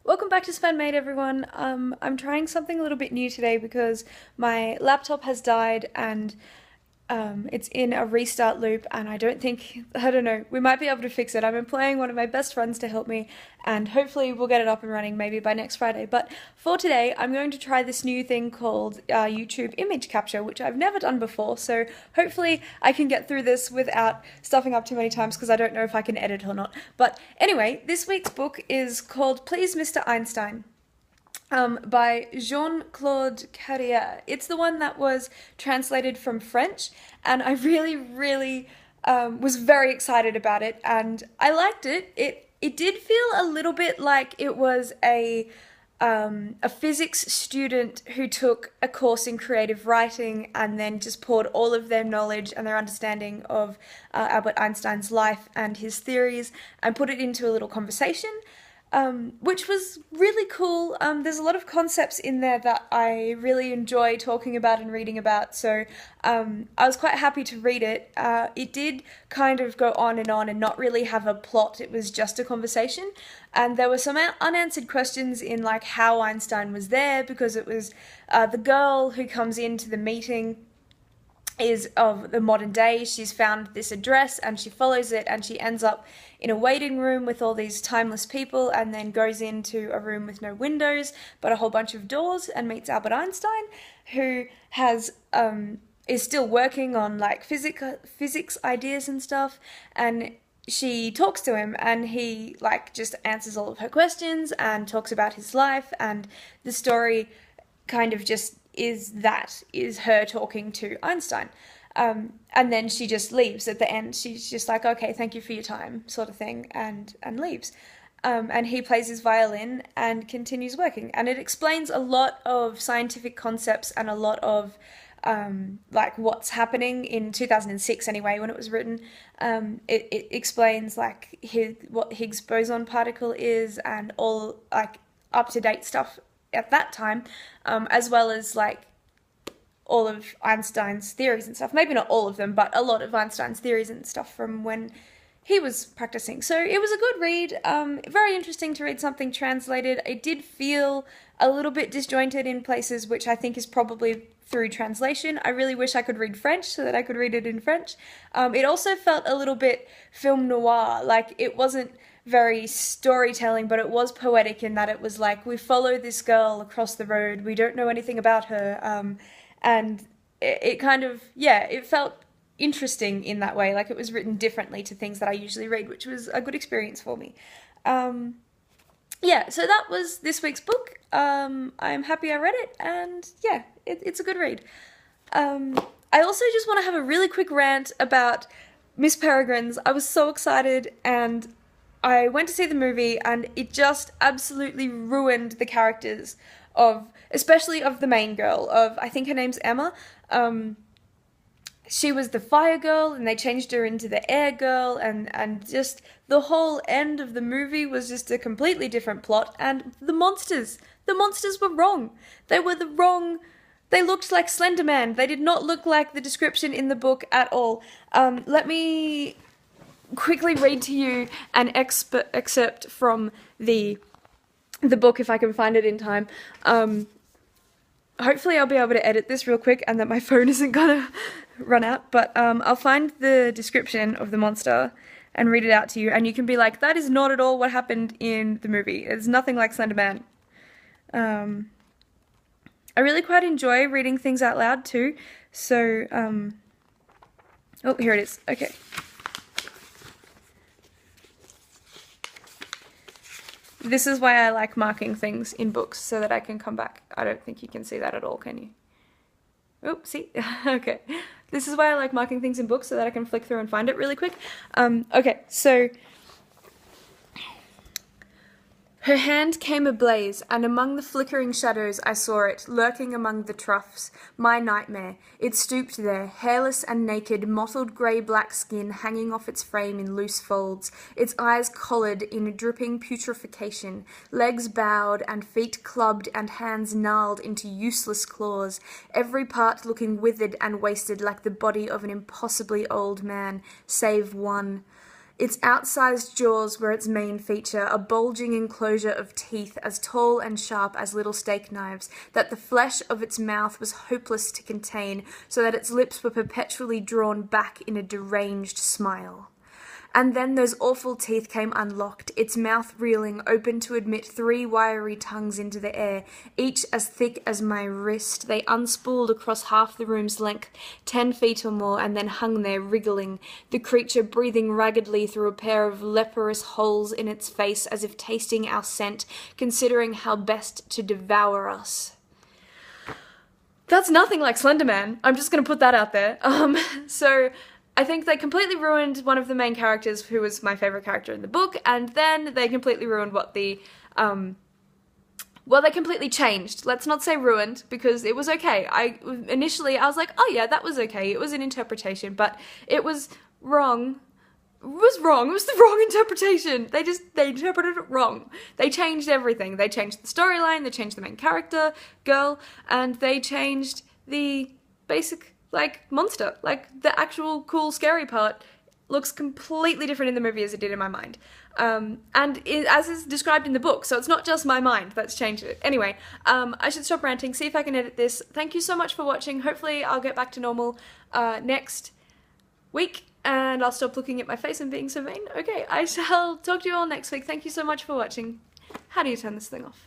Welcome back to Spanmade, everyone. I'm trying something a little bit new today because my laptop has died and it's in a restart loop, and I don't know, we might be able to fix it. I'm employing one of my best friends to help me, and hopefully we'll get it up and running maybe by next Friday. But for today, I'm going to try this new thing called YouTube image capture, which I've never done before, so hopefully I can get through this without stuffing up too many times because I don't know if I can edit or not. But anyway, this week's book is called Please Mr. Einstein, by Jean-Claude Carrière. It's the one that was translated from French, and I really was very excited about it, and I liked it. It did feel a little bit like it was a physics student who took a course in creative writing and then just poured all of their knowledge and their understanding of Albert Einstein's life and his theories and put it into a little conversation, which was really cool. There's a lot of concepts in there that I really enjoy talking about and reading about, so I was quite happy to read it. It did kind of go on and not really have a plot, it was just a conversation, and there were some unanswered questions in like how Einstein was there, because it was the girl who comes into the meeting is of the modern day. She's found this address and she follows it, and she ends up in a waiting room with all these timeless people, and then goes into a room with no windows but a whole bunch of doors and meets Albert Einstein, who has is still working on like physics ideas and stuff, and she talks to him and he like just answers all of her questions and talks about his life, and the story kind of just is her talking to Einstein. And then she just leaves at the end. She's just like, okay, thank you for your time, sort of thing, and leaves. And he plays his violin and continues working. And it explains a lot of scientific concepts and a lot of like what's happening in 2006 anyway, when it was written. It explains like what Higgs boson particle is and all like up-to-date stuff at that time, as well as like all of Einstein's theories and stuff. Maybe not all of them, but a lot of Einstein's theories and stuff from when he was practicing. So it was a good read, very interesting to read something translated. It did feel a little bit disjointed in places, which I think is probably through translation. I really wish I could read French so that I could read it in French. It also felt a little bit film noir, like it wasn't very storytelling, but it was poetic in that it was like, we follow this girl across the road, we don't know anything about her, and it kind of, yeah, it felt interesting in that way, like it was written differently to things that I usually read, which was a good experience for me. Yeah, so that was this week's book. I'm happy I read it, and yeah, it's a good read. I also just want to have a really quick rant about Miss Peregrine's. I was so excited, and I went to see the movie, and it just absolutely ruined the characters especially of the main girl, I think her name's Emma. She was the fire girl, and they changed her into the air girl, and just the whole end of the movie was just a completely different plot, and the monsters were wrong. They were they looked like Slender Man. They did not look like the description in the book at all. Let me quickly read to you an excerpt from the book if I can find it in time. Hopefully I'll be able to edit this real quick and that my phone isn't gonna run out, but I'll find the description of the monster and read it out to you, and you can be like, that is not at all what happened in the movie. It's nothing like Slender Man. I really quite enjoy reading things out loud too, so, oh, here it is. Okay. This is why I like marking things in books, so that I can come back. I don't think you can see that at all, can you? Oh, see? Okay. This is why I like marking things in books, so that I can flick through and find it really quick. Okay, so her hand came ablaze, and among the flickering shadows I saw it, lurking among the troughs, my nightmare. It stooped there, hairless and naked, mottled grey-black skin hanging off its frame in loose folds, its eyes collared in dripping putrefaction, legs bowed and feet clubbed and hands gnarled into useless claws, every part looking withered and wasted like the body of an impossibly old man, save one. Its outsized jaws were its main feature, a bulging enclosure of teeth as tall and sharp as little steak knives, that the flesh of its mouth was hopeless to contain, so that its lips were perpetually drawn back in a deranged smile. And then those awful teeth came unlocked, its mouth reeling, open to admit 3 wiry tongues into the air, each as thick as my wrist. They unspooled across half the room's length, 10 feet or more, and then hung there, wriggling, the creature breathing raggedly through a pair of leprous holes in its face, as if tasting our scent, considering how best to devour us. That's nothing like Slender Man. I'm just gonna put that out there. So I think they completely ruined one of the main characters who was my favourite character in the book, and then they completely ruined what the, well, they completely changed. Let's not say ruined, because it was okay. Initially, I was like, oh yeah, that was okay. It was an interpretation, but it was wrong. It was wrong. It was the wrong interpretation. They interpreted it wrong. They changed everything. They changed the storyline, they changed the main character, girl, and they changed the basic monster. The actual cool, scary part looks completely different in the movie as it did in my mind. As is described in the book, so it's not just my mind that's changed it. Anyway, I should stop ranting, see if I can edit this. Thank you so much for watching. Hopefully I'll get back to normal next week, and I'll stop looking at my face and being so vain. Okay, I shall talk to you all next week. Thank you so much for watching. How do you turn this thing off?